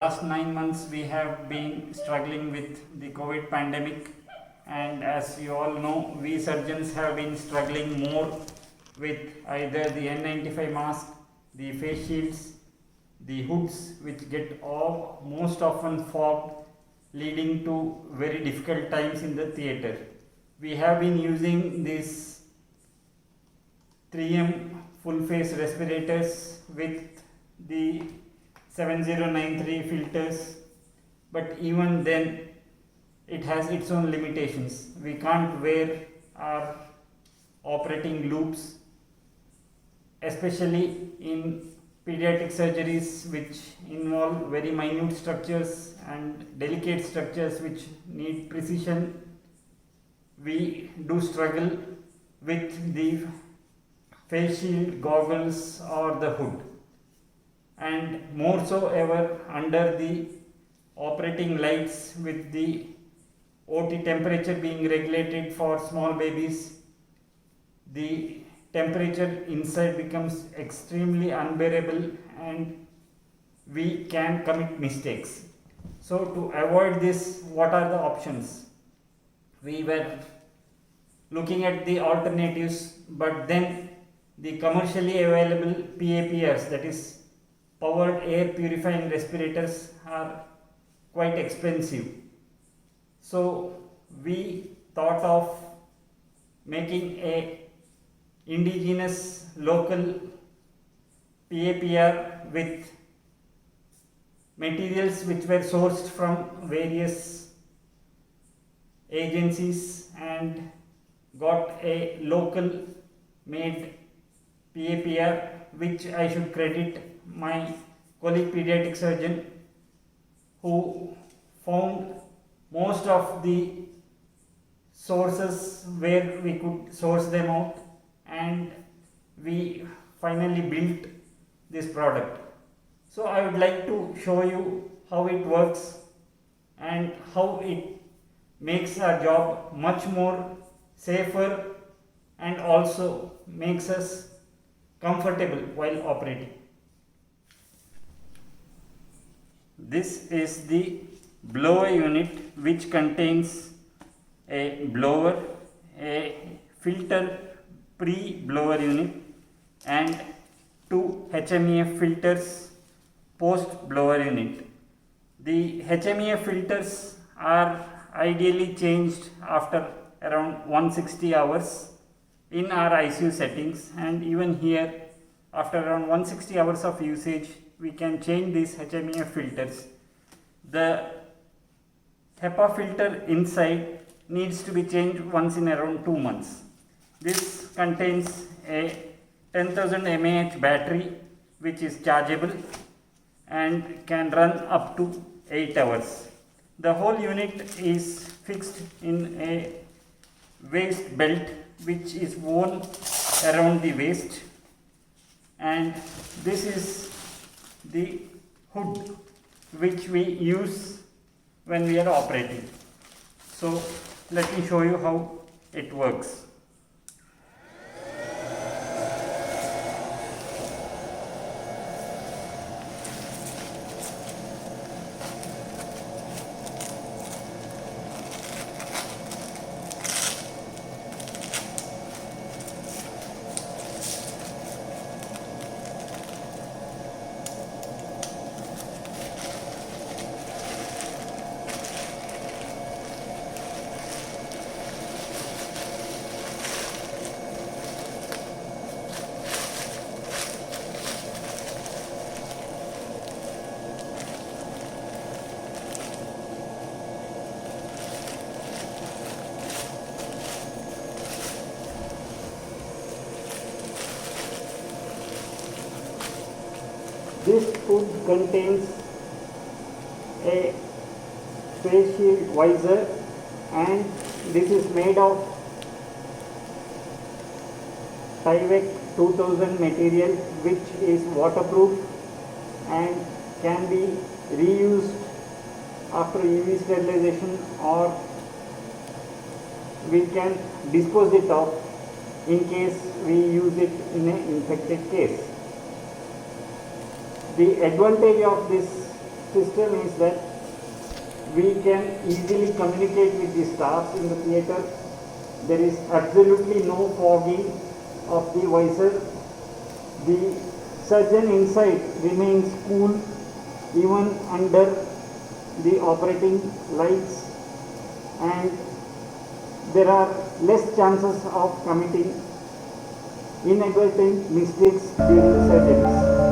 Last 9 months we have been struggling with the COVID pandemic, and as you all know, we surgeons have been struggling more with either the N95 mask, the face shields, the hoods, which get all most often fogged, leading to very difficult times in the theatre. We have been using these 3M full face respirators with the 7093 filters, but even then it has its own limitations. We can't wear our operating loops, especially in pediatric surgeries which involve very minute structures and delicate structures which need precision. We do struggle with the face shield, goggles or the hood, and more so ever under the operating lights with the OT temperature being regulated for small babies. The temperature inside becomes extremely unbearable and we can commit mistakes. So to avoid this, what are the options? We were looking at the alternatives, but then the commercially available PAPRs, that is powered air purifying respirators, are quite expensive. So we thought of making a indigenous local PAPR with materials which were sourced from various agencies and got a local made PAPR, which I should credit my colleague pediatric surgeon who found most of the sources where we could source them out, and we finally built this product. So I would like to show you how it works and how it makes our job much more safer and also makes us comfortable while operating. This is the blower unit, which contains a blower, a filter pre-blower unit and two HMEF filters post-blower unit. The HMEF filters are ideally changed after around 160 hours in our ICU settings, and even here after around 160 hours of usage we can change these HMEF filters. The HEPA filter inside needs to be changed once in around 2 months. This contains a 10,000 mAh battery which is chargeable and can run up to 8 hours. The whole unit is fixed in a waist belt which is worn around the waist, and this is the hood which we use when we are operating. So let me show you how it works. This hood contains a face shield visor, and this is made of Tyvek 2000 material which is waterproof and can be reused after UV sterilization, or we can dispose it off in case we use it in an infected case. The advantage of this system is that we can easily communicate with the staffs in the theatre. There is absolutely no fogging of the visor. The surgeon inside remains cool even under the operating lights, and there are less chances of committing inadvertent mistakes during the surgeries.